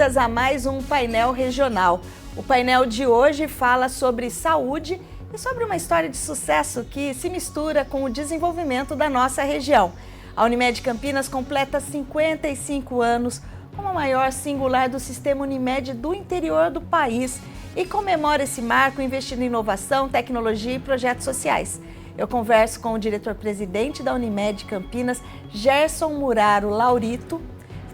bem-vindas a mais um painel regional. O painel de hoje fala sobre saúde e sobre uma história de sucesso que se mistura com o desenvolvimento da nossa região. A Unimed Campinas completa 55 anos como a maior singular do sistema Unimed do interior do país e comemora esse marco investindo em inovação, tecnologia e projetos sociais. Eu converso com o diretor-presidente da Unimed Campinas, Gerson Muraro Laurito.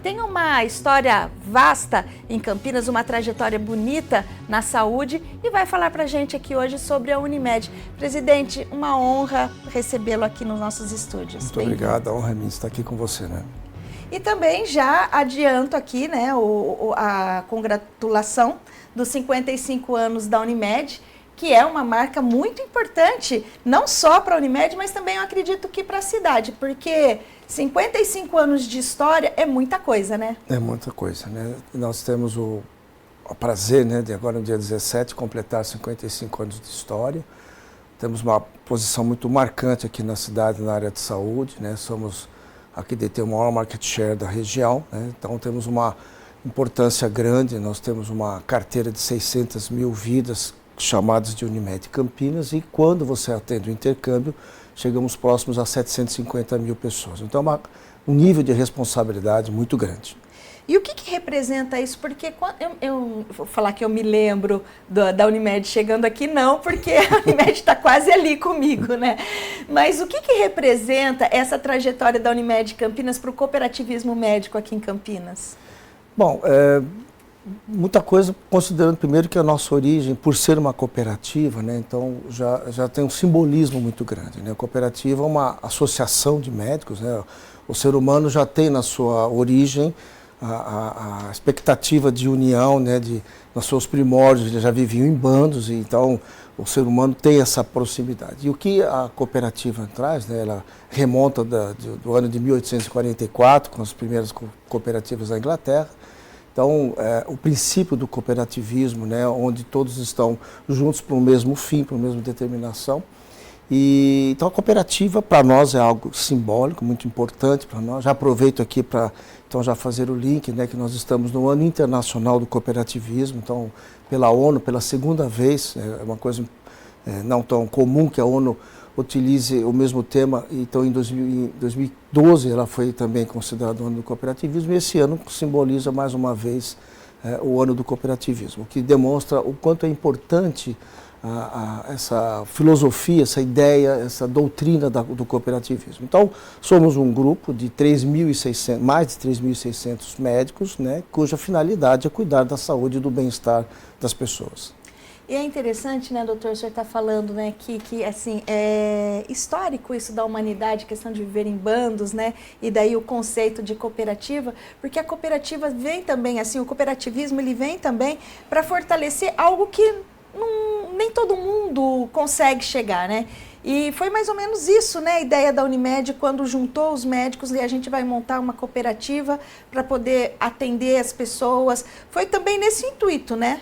Tem uma história vasta em Campinas, uma trajetória bonita na saúde e vai falar para a gente aqui hoje sobre a Unimed. Presidente, uma honra recebê-lo aqui nos nossos estúdios. Muito obrigado, a honra é minha estar aqui com você, né? E também já adianto aqui, né, a congratulação dos 55 anos da Unimed, que é uma marca muito importante, não só para a Unimed, mas também eu acredito que para a cidade, porque 55 anos de história é muita coisa, né? É muita coisa, né? Nós temos o prazer, né, de agora no dia 17 completar 55 anos de história. Temos uma posição muito marcante aqui na cidade na área de saúde, né? Somos aqui detém o maior market share da região, né? Então temos uma importância grande, nós temos uma carteira de 600 mil vidas chamadas de Unimed Campinas e quando você atende o intercâmbio, chegamos próximos a 750 mil pessoas. Então é um nível de responsabilidade muito grande. E o que representa isso? Porque eu vou falar que eu me lembro da Unimed chegando aqui, não, porque a Unimed está quase ali comigo, né? Mas o que representa essa trajetória da Unimed Campinas para o cooperativismo médico aqui em Campinas? Bom, muita coisa, considerando primeiro que a nossa origem, por ser uma cooperativa, né, então já tem um simbolismo muito grande, né? A cooperativa é uma associação de médicos, né? O ser humano já tem na sua origem a expectativa de união, né, nos seus primórdios, eles já viviam em bandos, e então o ser humano tem essa proximidade. E o que a cooperativa traz, né, ela remonta do ano de 1844, com as primeiras cooperativas da Inglaterra. Então, o princípio do cooperativismo, né, onde todos estão juntos para o mesmo fim, para a mesma determinação. E, então, a cooperativa, para nós, é algo simbólico, muito importante para nós. Já aproveito aqui para então, já fazer o link, né, que nós estamos no Ano Internacional do Cooperativismo. Então, pela ONU, pela segunda vez, é uma coisa não tão comum que a ONU utilize o mesmo tema. Então, em 2012, ela foi também considerada o ano do cooperativismo, e esse ano simboliza mais uma vez o ano do cooperativismo, o que demonstra o quanto é importante essa filosofia, essa ideia, essa doutrina do cooperativismo. Então, somos um grupo de mais de 3.600 médicos, né, cuja finalidade é cuidar da saúde e do bem-estar das pessoas. E é interessante, né, doutor, o senhor está falando, né, que assim, é histórico isso da humanidade, questão de viver em bandos, né, e daí o conceito de cooperativa, porque a cooperativa vem também, assim, o cooperativismo, ele vem também para fortalecer algo que nem todo mundo consegue chegar, né? E foi mais ou menos isso, né, a ideia da Unimed, quando juntou os médicos e a gente vai montar uma cooperativa para poder atender as pessoas, foi também nesse intuito, né?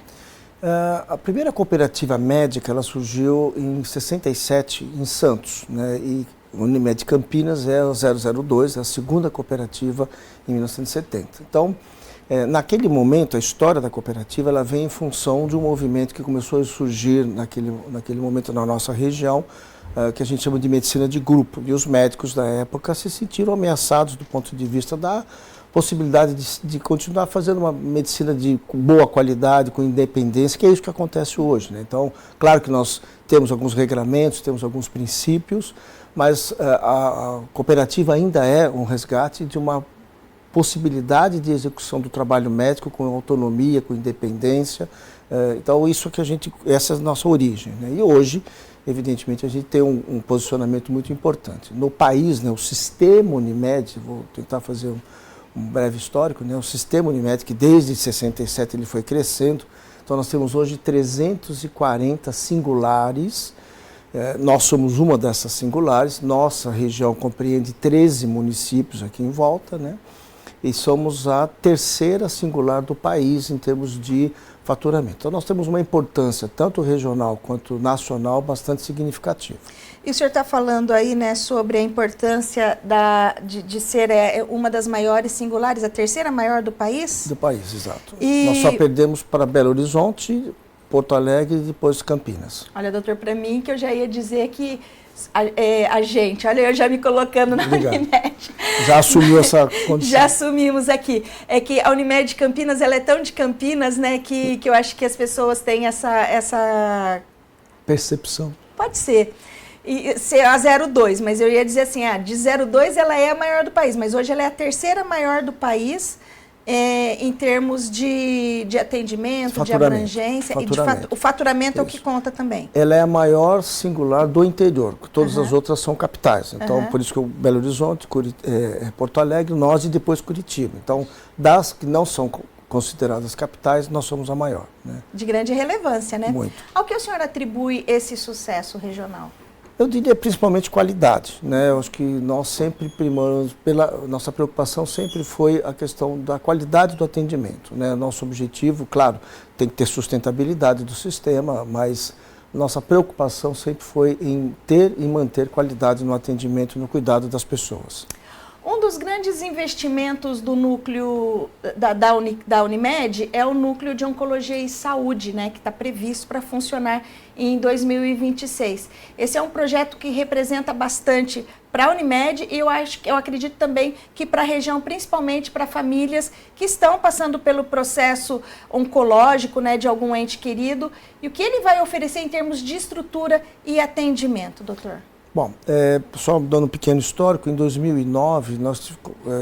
A primeira cooperativa médica, ela surgiu em 67 em Santos, né? E a Unimed Campinas é a 002, a segunda cooperativa em 1970. Então, naquele momento, a história da cooperativa ela vem em função de um movimento que começou a surgir naquele momento na nossa região, que a gente chama de medicina de grupo. E os médicos da época se sentiram ameaçados do ponto de vista da possibilidade de continuar fazendo uma medicina de boa qualidade, com independência, que é isso que acontece hoje, né? Então, claro que nós temos alguns regramentos, temos alguns princípios, mas a cooperativa ainda é um resgate de uma possibilidade de execução do trabalho médico com autonomia, com independência. Então, essa é a nossa origem, né? E hoje, evidentemente, a gente tem um posicionamento muito importante. No país, né, o sistema Unimed, vou tentar fazer um breve histórico, né? O sistema Unimed, que desde 67 ele foi crescendo, então nós temos hoje 340 singulares, nós somos uma dessas singulares, nossa região compreende 13 municípios aqui em volta, né? E somos a terceira singular do país em termos de faturamento. Então nós temos uma importância, tanto regional quanto nacional, bastante significativa. E o senhor está falando aí, né, sobre a importância de ser uma das maiores singulares, a terceira maior do país? Do país, exato. E... Nós só perdemos para Belo Horizonte, Porto Alegre e depois Campinas. Olha, doutor, para mim que eu já ia dizer que a gente, olha, eu já me colocando na Unimed. Já assumiu essa condição. Já assumimos aqui. É que a Unimed de Campinas, ela é tão de Campinas, né, que eu acho que as pessoas têm essa... percepção. Pode ser. E ser a 02, mas eu ia dizer assim, de 02 ela é a maior do país, mas hoje ela é a terceira maior do país em termos de atendimento, de abrangência. E o faturamento é o que conta também. Ela é a maior singular do interior, todas as outras são capitais. Então, por isso que o Belo Horizonte, Porto Alegre, nós e depois Curitiba. Então, das que não são consideradas capitais, nós somos a maior. Né? De grande relevância, né? Muito. Ao que o senhor atribui esse sucesso regional? Eu diria principalmente qualidade, né? Eu acho que nós sempre primamos, nossa preocupação sempre foi a questão da qualidade do atendimento, né? Nosso objetivo, claro, tem que ter sustentabilidade do sistema, mas nossa preocupação sempre foi em ter e manter qualidade no atendimento e no cuidado das pessoas. Um dos grandes investimentos do núcleo da Unimed é o núcleo de oncologia e saúde, né, que está previsto para funcionar em 2026. Esse é um projeto que representa bastante para a Unimed e eu acredito também que para a região, principalmente para famílias que estão passando pelo processo oncológico, né, de algum ente querido. E o que ele vai oferecer em termos de estrutura e atendimento, doutor? Bom, só dando um pequeno histórico, em 2009 nós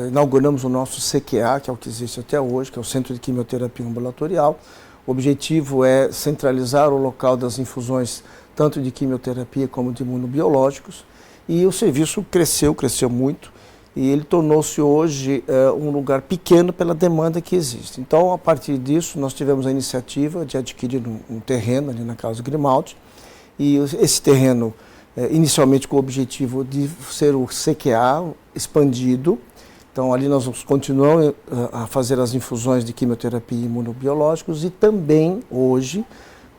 inauguramos o nosso CQA, que é o que existe até hoje, que é o Centro de Quimioterapia Ambulatorial. O objetivo é centralizar o local das infusões, tanto de quimioterapia como de imunobiológicos. E o serviço cresceu muito, e ele tornou-se hoje um lugar pequeno pela demanda que existe. Então, a partir disso, nós tivemos a iniciativa de adquirir um terreno ali na Carlos Grimaldi, e esse terreno inicialmente com o objetivo de ser o CQA expandido. Então, ali nós continuamos a fazer as infusões de quimioterapia e imunobiológicos e também, hoje,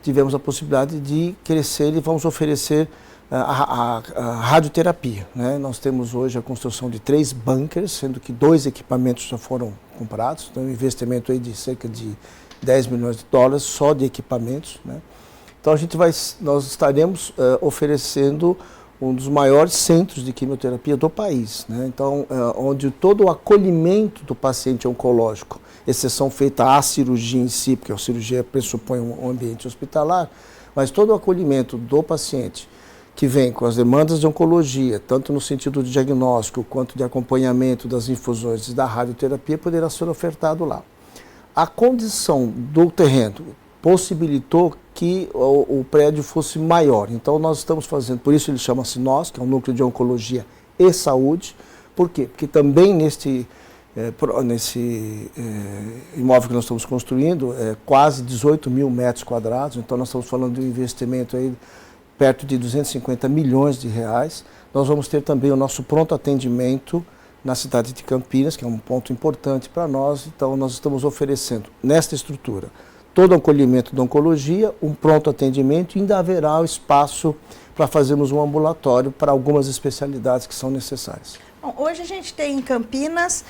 tivemos a possibilidade de crescer e vamos oferecer a radioterapia. Né? Nós temos hoje a construção de 3 bunkers, sendo que 2 equipamentos já foram comprados, então um investimento aí de cerca de $10 milhões só de equipamentos, né? Então nós estaremos oferecendo um dos maiores centros de quimioterapia do país, né? Então, onde todo o acolhimento do paciente oncológico, exceção feita à cirurgia em si, porque a cirurgia pressupõe um ambiente hospitalar, mas todo o acolhimento do paciente que vem com as demandas de oncologia, tanto no sentido de diagnóstico quanto de acompanhamento das infusões e da radioterapia, poderá ser ofertado lá. A condição do terreno possibilitou que o prédio fosse maior. Então, nós estamos fazendo, por isso ele chama-se NOS, que é um núcleo de oncologia e saúde. Por quê? Porque também nesse imóvel que nós estamos construindo, quase 18 mil metros quadrados, então nós estamos falando de um investimento aí perto de R$250 milhões. Nós vamos ter também o nosso pronto atendimento na cidade de Campinas, que é um ponto importante para nós. Então, nós estamos oferecendo, nesta estrutura, todo o acolhimento da oncologia, um pronto atendimento e ainda haverá o espaço para fazermos um ambulatório para algumas especialidades que são necessárias. Bom, hoje a gente tem em Campinas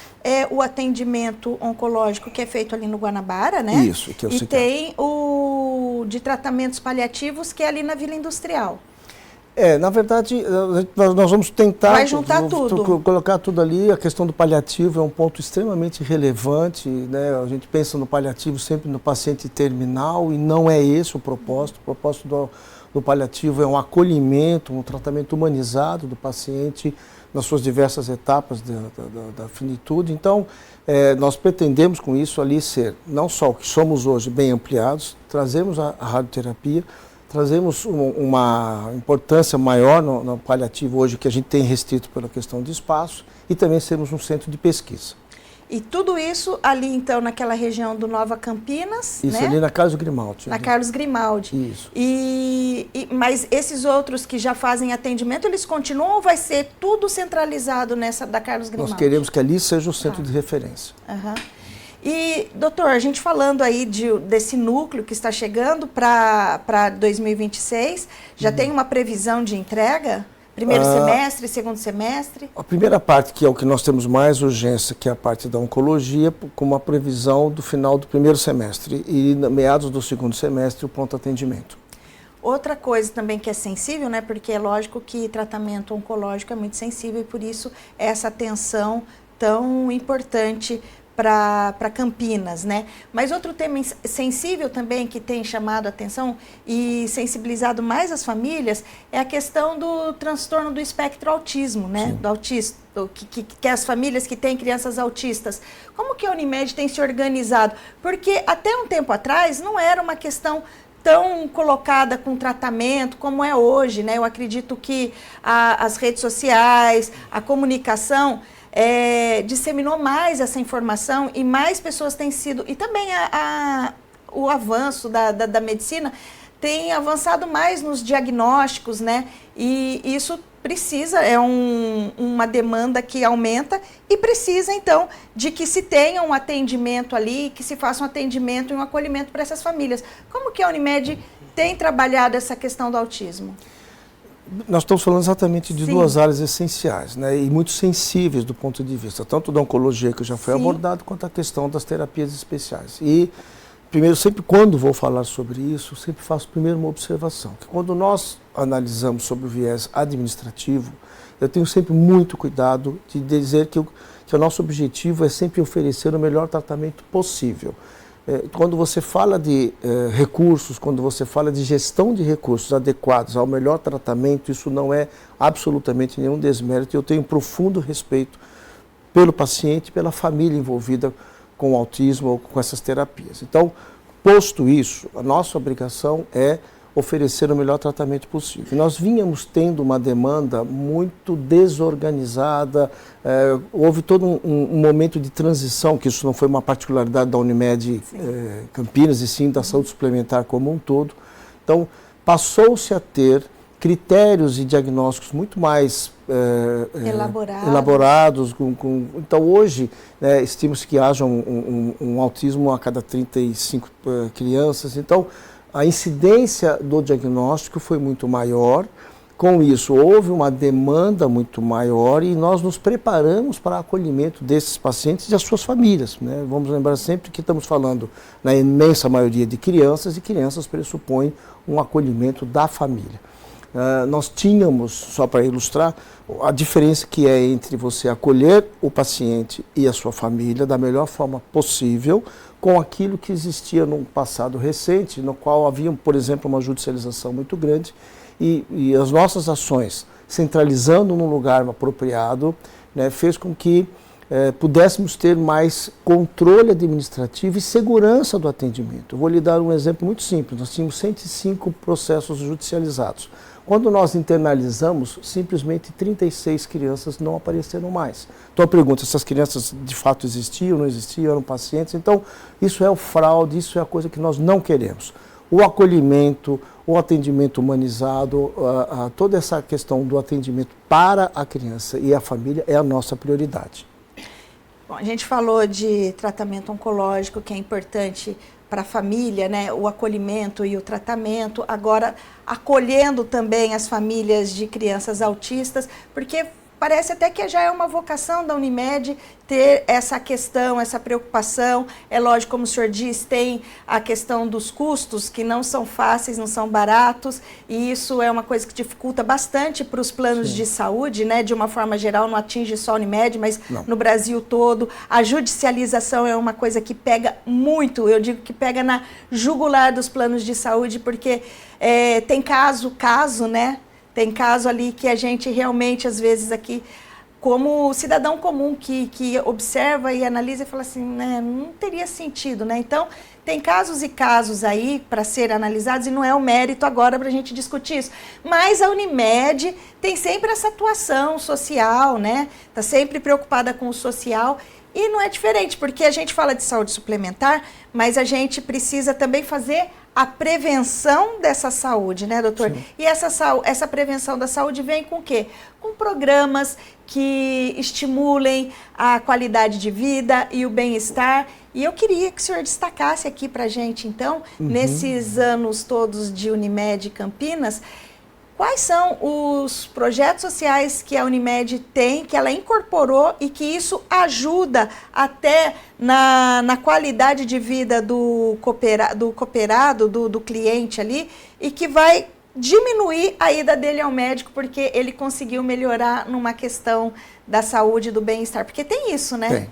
o atendimento oncológico que é feito ali no Guanabara, né? Isso, que eu sei. E tem o de tratamentos paliativos que é ali na Vila Industrial. Na verdade, nós vamos tentar vai juntar tudo. Colocar tudo ali. A questão do paliativo é um ponto extremamente relevante, né? A gente pensa no paliativo sempre no paciente terminal e não é esse o propósito. O propósito do paliativo é um acolhimento, um tratamento humanizado do paciente nas suas diversas etapas da finitude. Então, nós pretendemos com isso ali ser, não só o que somos hoje bem ampliados, trazemos a radioterapia, trazemos uma importância maior no paliativo hoje, que a gente tem restrito pela questão de espaço, e também sermos um centro de pesquisa. E tudo isso ali, então, naquela região do Nova Campinas, isso, né? Ali na Carlos Grimaldi. Na Carlos Grimaldi. Isso. Mas esses outros que já fazem atendimento, eles continuam ou vai ser tudo centralizado nessa da Carlos Grimaldi? Nós queremos que ali seja o centro de referência. Uhum. E, doutor, a gente falando aí desse núcleo que está chegando para 2026, já tem uma previsão de entrega? Primeiro semestre, segundo semestre? A primeira parte, que é o que nós temos mais urgência, que é a parte da oncologia, com uma previsão do final do primeiro semestre e meados do segundo semestre o pronto atendimento. Outra coisa também que é sensível, né? Porque é lógico que tratamento oncológico é muito sensível e por isso essa atenção tão importante para Campinas, né? Mas outro tema sensível também que tem chamado a atenção e sensibilizado mais as famílias é a questão do transtorno do espectro autismo, né? Sim. Do autista, que as famílias que têm crianças autistas. Como que a Unimed tem se organizado? Porque até um tempo atrás não era uma questão tão colocada com tratamento como é hoje, né? Eu acredito que as redes sociais, a comunicação disseminou mais essa informação e mais pessoas têm sido... E também o avanço da medicina tem avançado mais nos diagnósticos, né? E isso precisa, uma demanda que aumenta e precisa, então, de que se tenha um atendimento ali, que se faça um atendimento e um acolhimento para essas famílias. Como que a Unimed tem trabalhado essa questão do autismo? Nós estamos falando exatamente de Sim. duas áreas essenciais, né, e muito sensíveis do ponto de vista, tanto da oncologia, que já foi Sim. abordado, quanto a questão das terapias especiais. E, primeiro, sempre quando vou falar sobre isso, sempre faço primeiro uma observação, que quando nós analisamos sobre o viés administrativo, eu tenho sempre muito cuidado de dizer que o nosso objetivo é sempre oferecer o melhor tratamento possível. Quando você fala de recursos, quando você fala de gestão de recursos adequados ao melhor tratamento, isso não é absolutamente nenhum desmérito. Eu tenho profundo respeito pelo paciente, pela família envolvida com o autismo ou com essas terapias. Então, posto isso, a nossa obrigação é oferecer o melhor tratamento possível. E nós vínhamos tendo uma demanda muito desorganizada, houve todo um momento de transição, que isso não foi uma particularidade da Unimed Campinas, e sim da saúde suplementar como um todo. Então, passou-se a ter critérios e diagnósticos muito mais elaborados. Então, hoje, estima-se que haja um autismo a cada 35 crianças. Então, a incidência do diagnóstico foi muito maior. Com isso, houve uma demanda muito maior e nós nos preparamos para o acolhimento desses pacientes e das suas famílias, né? Vamos lembrar sempre que estamos falando, na imensa maioria, de crianças, e crianças pressupõem um acolhimento da família. Nós tínhamos, só para ilustrar, a diferença que é entre você acolher o paciente e a sua família da melhor forma possível, com aquilo que existia no passado recente, no qual havia, por exemplo, uma judicialização muito grande, e as nossas ações, centralizando num lugar apropriado, né, fez com que pudéssemos ter mais controle administrativo e segurança do atendimento. Eu vou lhe dar um exemplo muito simples. Nós tínhamos 105 processos judicializados. Quando nós internalizamos, simplesmente 36 crianças não apareceram mais. Então eu pergunto, essas crianças de fato existiam, não existiam, eram pacientes? Então isso é o fraude, isso é a coisa que nós não queremos. O acolhimento, o atendimento humanizado, toda essa questão do atendimento para a criança e a família é a nossa prioridade. Bom, a gente falou de tratamento oncológico, que é importante para a família, né? O acolhimento e o tratamento, agora acolhendo também as famílias de crianças autistas, porque parece até que já é uma vocação da Unimed ter essa questão, essa preocupação. É lógico, como o senhor diz, tem a questão dos custos, que não são fáceis, não são baratos, e isso é uma coisa que dificulta bastante para os planos de saúde, né? De uma forma geral, não atinge só a Unimed, mas no Brasil todo. A judicialização é uma coisa que pega muito, eu digo que pega na jugular dos planos de saúde, porque tem caso, né? Tem caso ali que a gente realmente, às vezes aqui, como cidadão comum que observa e analisa e fala assim, né, não teria sentido, né? Então, tem casos e casos aí para serem analisados e não é o mérito agora para a gente discutir isso. Mas a Unimed tem sempre essa atuação social, né? Está sempre preocupada com o social. E não é diferente, porque a gente fala de saúde suplementar, mas a gente precisa também fazer a prevenção dessa saúde, né, doutor? Sim. E essa prevenção da saúde vem com o quê? Com programas que estimulem a qualidade de vida e o bem-estar. E eu queria que o senhor destacasse aqui para a gente, então, nesses anos todos de Unimed Campinas, quais são os projetos sociais que a Unimed tem, que ela incorporou e que isso ajuda até na qualidade de vida do cooperado, do cliente ali, e que vai diminuir a ida dele ao médico porque ele conseguiu melhorar numa questão da saúde e do bem-estar? Porque tem isso, né?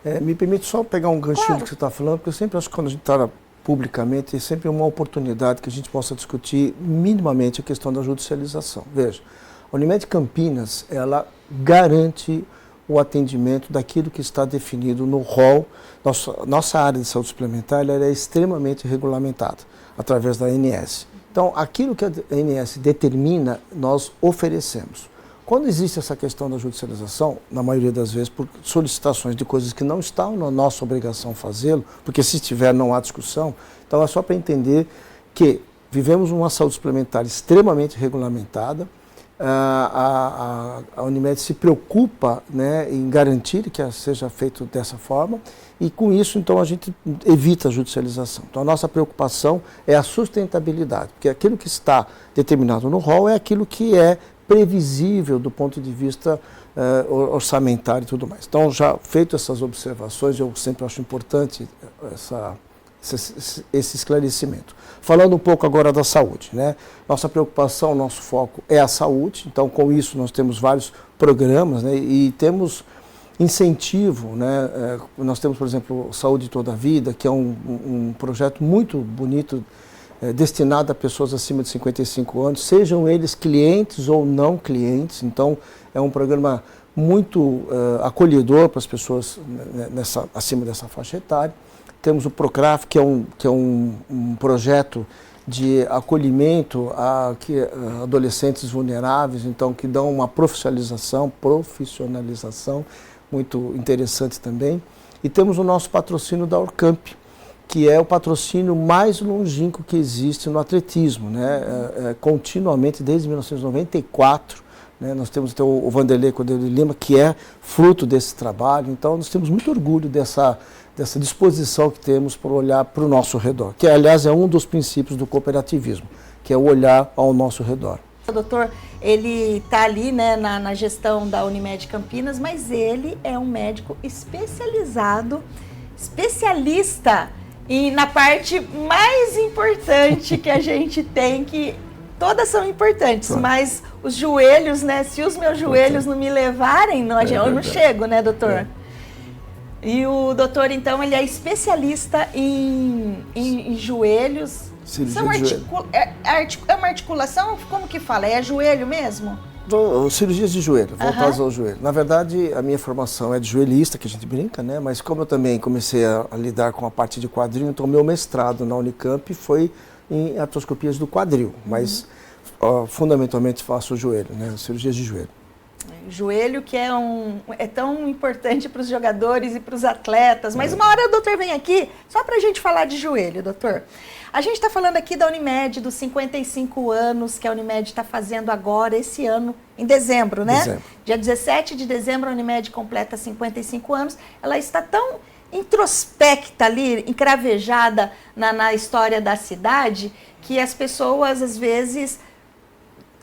Tem. Me permite só pegar um ganchinho Claro. do que você está falando, porque eu sempre acho que quando a gente está publicamente, é sempre uma oportunidade que a gente possa discutir minimamente a questão da judicialização. Veja, a Unimed Campinas, ela garante o atendimento daquilo que está definido no rol. Nossa área de saúde suplementar ela é extremamente regulamentada, através da ANS. Então, aquilo que a ANS determina, nós oferecemos. Quando existe essa questão da judicialização, na maioria das vezes por solicitações de coisas que não estão na nossa obrigação fazê-lo, porque se estiver não há discussão, então é só para entender que vivemos uma saúde suplementar extremamente regulamentada, a Unimed se preocupa, né, em garantir que seja feito dessa forma e com isso então a gente evita a judicialização. Então a nossa preocupação é a sustentabilidade, porque aquilo que está determinado no rol é aquilo que é previsível do ponto de vista orçamentário e tudo mais. Então, já feito essas observações, eu sempre acho importante esse esclarecimento. Falando um pouco agora da saúde, né? Nossa preocupação, nosso foco é a saúde, então com isso nós temos vários programas, né? E temos incentivo, né? Nós temos, por exemplo, Saúde Toda a Vida, que é um projeto muito bonito, destinado a pessoas acima de 55 anos, sejam eles clientes ou não clientes. Então, é um programa muito acolhedor para as pessoas acima dessa faixa etária. Temos o Procraf, que é um projeto de acolhimento a adolescentes vulneráveis, então, que dão uma profissionalização muito interessante também. E temos o nosso patrocínio da Orcamp, que é o patrocínio mais longínquo que existe no atletismo, né? Continuamente, desde 1994, né? Nós temos até o Vanderlei Cordeiro de Lima, que é fruto desse trabalho, então nós temos muito orgulho dessa disposição que temos para olhar para o nosso redor, que aliás é um dos princípios do cooperativismo, que é o olhar ao nosso redor. O doutor, ele está ali, né, na gestão da Unimed Campinas, mas ele é um médico especialista e na parte mais importante que a gente tem, que todas são importantes, mas os joelhos, né? Se os meus joelhos não me levarem, eu não chego, né, doutor? E o doutor, então, ele é especialista em joelhos. Cirurgia São de joelho. É uma articulação? Como que fala? É joelho mesmo? Cirurgias de joelho, voltadas ao joelho. Na verdade, a minha formação é de joelhista, que a gente brinca, né? Mas como eu também comecei a lidar com a parte de quadril, então meu mestrado na Unicamp foi em artroscopias do quadril, mas fundamentalmente faço o joelho, né? Cirurgias de joelho. Joelho que é tão importante para os jogadores e para os atletas, mas uma hora o doutor vem aqui só para a gente falar de joelho, doutor. A gente está falando aqui da Unimed, dos 55 anos que a Unimed está fazendo agora, esse ano, em dezembro, né? Dezembro. Dia 17 de dezembro a Unimed completa 55 anos, ela está tão introspecta ali, encravejada na história da cidade, que as pessoas às vezes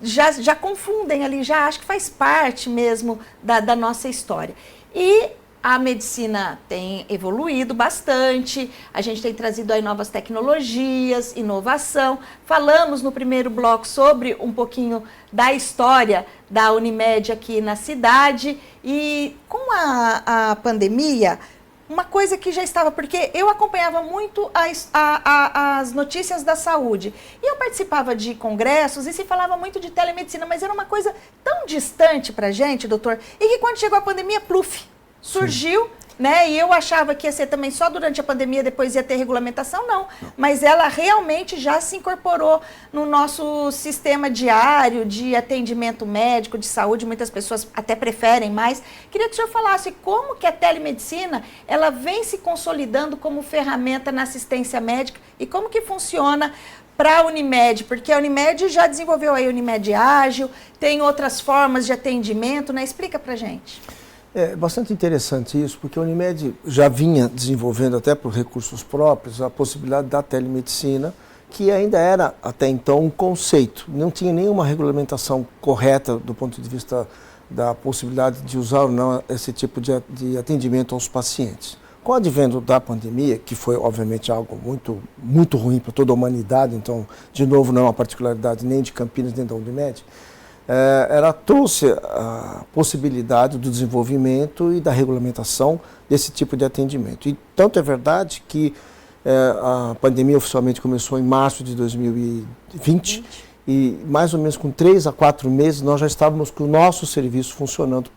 já confundem ali, já acham que faz parte mesmo da nossa história. E a medicina tem evoluído bastante, a gente tem trazido aí novas tecnologias, inovação. Falamos no primeiro bloco sobre um pouquinho da história da Unimed aqui na cidade. E com a pandemia, uma coisa que já estava, porque eu acompanhava muito as notícias da saúde. E eu participava de congressos e se falava muito de telemedicina, mas era uma coisa tão distante para a gente, doutor, e que quando chegou a pandemia, pluf, surgiu, né? E eu achava que ia ser também só durante a pandemia, depois ia ter regulamentação, não. Mas ela realmente já se incorporou no nosso sistema diário de atendimento médico, de saúde. Muitas pessoas até preferem mais. Queria que o senhor falasse como que a telemedicina, ela vem se consolidando como ferramenta na assistência médica e como que funciona para a Unimed, porque a Unimed já desenvolveu aí a Unimed Ágil, tem outras formas de atendimento, né? Explica pra gente. É bastante interessante isso, porque a Unimed já vinha desenvolvendo, até por recursos próprios, a possibilidade da telemedicina, que ainda era, até então, um conceito. Não tinha nenhuma regulamentação correta do ponto de vista da possibilidade de usar ou não esse tipo de atendimento aos pacientes. Com o advento da pandemia, que foi, obviamente, algo muito ruim para toda a humanidade, então, de novo, não é uma particularidade nem de Campinas, nem da Unimed, ela trouxe a possibilidade do desenvolvimento e da regulamentação desse tipo de atendimento. E tanto é verdade que a pandemia oficialmente começou em março de 2020 e mais ou menos com 3 a 4 meses nós já estávamos com o nosso serviço funcionando,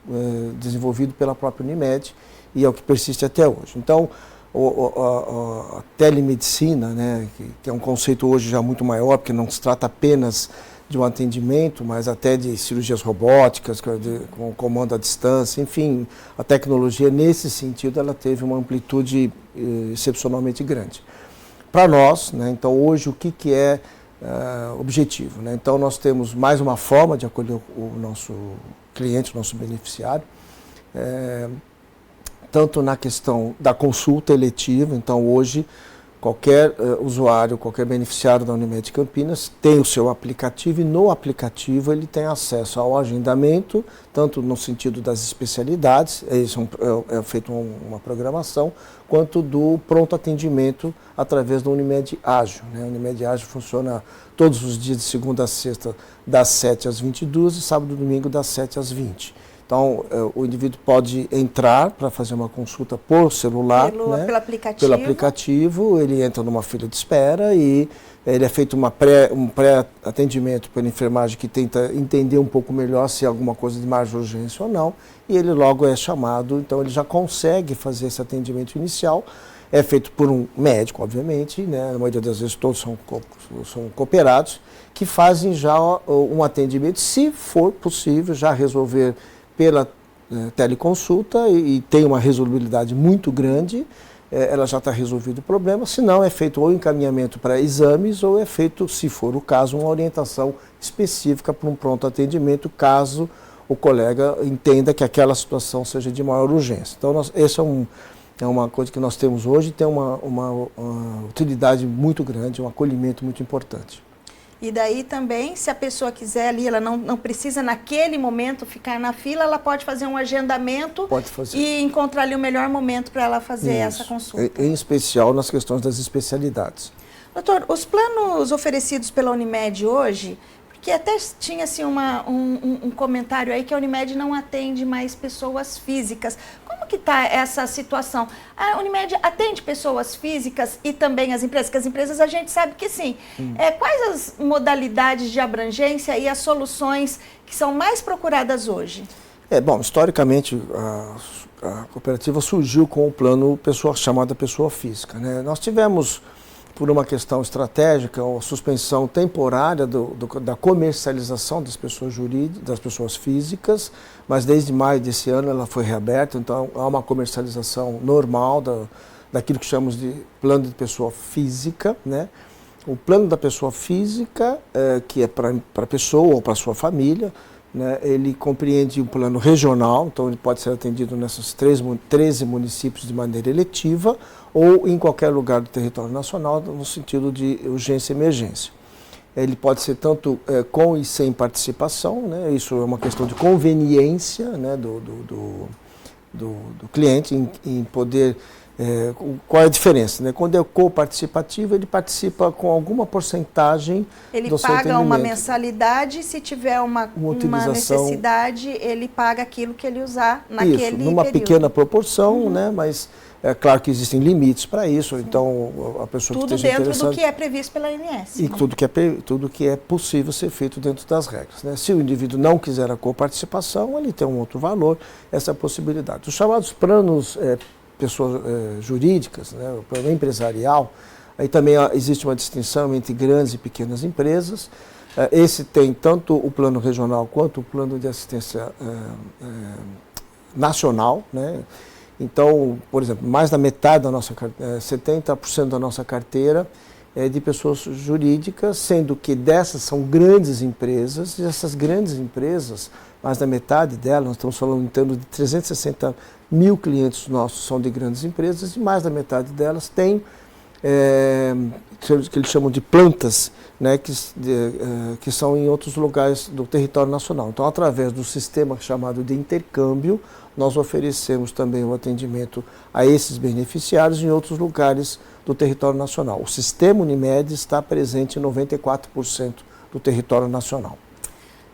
desenvolvido pela própria Unimed, e é o que persiste até hoje. Então, a telemedicina, né, que é um conceito hoje já muito maior, porque não se trata apenas de um atendimento, mas até de cirurgias robóticas, com comando à distância, enfim, a tecnologia nesse sentido ela teve uma amplitude excepcionalmente grande. Para nós, né, então hoje o que é objetivo? Né? Então nós temos mais uma forma de acolher o nosso cliente, o nosso beneficiário, tanto na questão da consulta eletiva, então hoje qualquer usuário, qualquer beneficiário da Unimed Campinas tem o seu aplicativo e no aplicativo ele tem acesso ao agendamento, tanto no sentido das especialidades, é feita uma programação, quanto do pronto atendimento através da Unimed Ágil. Né? A Unimed Ágil funciona todos os dias de segunda a sexta, das 7 às 22 e sábado e domingo das 7 às 20. Então, o indivíduo pode entrar para fazer uma consulta por celular, pelo aplicativo. Pelo aplicativo, ele entra numa fila de espera e ele é feito um pré-atendimento pela enfermagem que tenta entender um pouco melhor se é alguma coisa de mais urgência ou não, e ele logo é chamado, então ele já consegue fazer esse atendimento inicial. É feito por um médico, obviamente, né? Na maioria das vezes todos são cooperados, que fazem já um atendimento, se for possível, já resolver pela teleconsulta e tem uma resolubilidade muito grande, ela já está resolvido o problema, se não é feito ou encaminhamento para exames ou é feito, se for o caso, uma orientação específica para um pronto atendimento, caso o colega entenda que aquela situação seja de maior urgência. Então, essa é uma coisa que nós temos hoje, tem uma utilidade muito grande, um acolhimento muito importante. E daí também, se a pessoa quiser ali, ela não precisa naquele momento ficar na fila, ela pode fazer um agendamento e encontrar ali o melhor momento para ela fazer essa consulta. Em especial nas questões das especialidades. Doutor, os planos oferecidos pela Unimed hoje, porque até tinha assim, um comentário aí que a Unimed não atende mais pessoas físicas. Como que está essa situação? A Unimed atende pessoas físicas e também as empresas? Porque as empresas a gente sabe que sim. Quais as modalidades de abrangência e as soluções que são mais procuradas hoje? Bom, historicamente a cooperativa surgiu com o plano chamada pessoa física, né? Nós tivemos, por uma questão estratégica, a suspensão temporária da comercialização das pessoas jurídicas, das pessoas físicas, mas desde maio desse ano ela foi reaberta, então há uma comercialização normal daquilo que chamamos de plano de pessoa física, né? O plano da pessoa física, que é para a pessoa ou para a sua família, né? Ele compreende um plano regional, então ele pode ser atendido nesses 13 municípios de maneira eletiva ou em qualquer lugar do território nacional, no sentido de urgência e emergência. Ele pode ser tanto com e sem participação, né? Isso é uma questão de conveniência, né? do cliente em poder... qual é a diferença? Né? Quando é coparticipativo, ele participa com alguma porcentagem do seu atendimento. Ele paga uma mensalidade, se tiver uma necessidade, ele paga aquilo que ele usar naquele período. Numa pequena proporção, né? Mas é claro que existem limites para isso, então a pessoa tudo que esteja dentro interessada... do que é previsto pela ANS. E tudo que é possível ser feito dentro das regras. Né? Se o indivíduo não quiser a coparticipação, ele tem um outro valor, essa possibilidade. Os chamados planos... pessoas jurídicas, né, o plano empresarial, aí também existe uma distinção entre grandes e pequenas empresas. Esse tem tanto o plano regional quanto o plano de assistência nacional, né? Então, por exemplo, mais da metade da nossa 70% da nossa carteira é de pessoas jurídicas, sendo que dessas são grandes empresas, e essas grandes empresas, mais da metade delas, nós estamos falando em torno de 360 mil clientes nossos são de grandes empresas, e mais da metade delas tem que eles chamam de plantas, né, que são em outros lugares do território nacional. Então, através do sistema chamado de intercâmbio, nós oferecemos também o atendimento a esses beneficiários em outros lugares do território nacional. O sistema Unimed está presente em 94% do território nacional.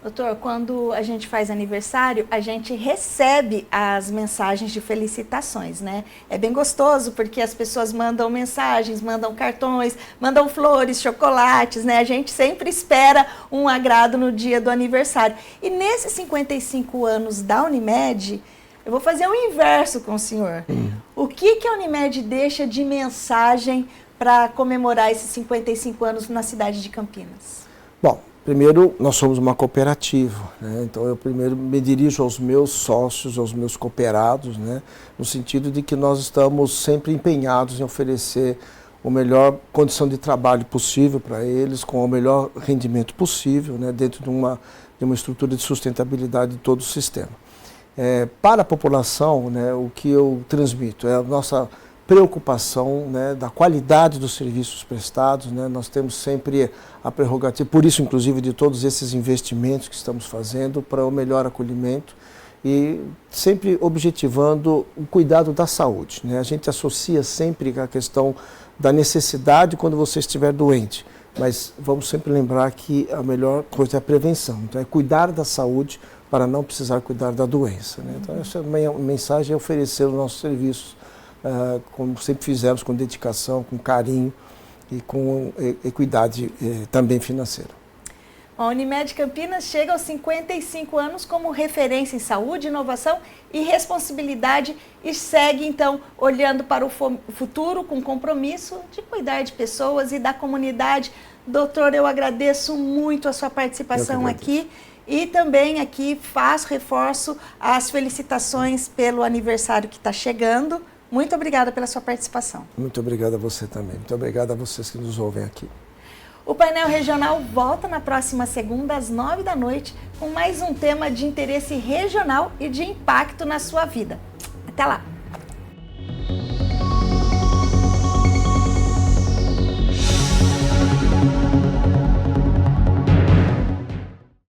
Doutor, quando a gente faz aniversário, a gente recebe as mensagens de felicitações, né? É bem gostoso porque as pessoas mandam mensagens, mandam cartões, mandam flores, chocolates, né? A gente sempre espera um agrado no dia do aniversário. E nesses 55 anos da Unimed, eu vou fazer o inverso com o senhor. O que a Unimed deixa de mensagem para comemorar esses 55 anos na cidade de Campinas? Bom, primeiro, nós somos uma cooperativa, né? Então eu primeiro me dirijo aos meus sócios, aos meus cooperados, né? No sentido de que nós estamos sempre empenhados em oferecer a melhor condição de trabalho possível para eles, com o melhor rendimento possível, né? Dentro de uma estrutura de sustentabilidade de todo o sistema. Para a população, né, o que eu transmito é a nossa preocupação, né, da qualidade dos serviços prestados, né? Nós temos sempre a prerrogativa, por isso inclusive de todos esses investimentos que estamos fazendo para o melhor acolhimento e sempre objetivando o cuidado da saúde, né? A gente associa sempre a questão da necessidade quando você estiver doente, mas vamos sempre lembrar que a melhor coisa é a prevenção, então é cuidar da saúde para não precisar cuidar da doença, né? Então essa é a minha mensagem, é oferecer os nossos serviços como sempre fizemos, com dedicação, com carinho e com equidade também financeira. A Unimed Campinas chega aos 55 anos como referência em saúde, inovação e responsabilidade e segue, então, olhando para o futuro com compromisso de cuidar de pessoas e da comunidade. Doutor, eu agradeço muito a sua participação aqui e também aqui reforço as felicitações pelo aniversário que está chegando. Muito obrigada pela sua participação. Muito obrigado a você também. Muito obrigado a vocês que nos ouvem aqui. O Painel Regional volta na próxima segunda, às 9 da noite, com mais um tema de interesse regional e de impacto na sua vida. Até lá!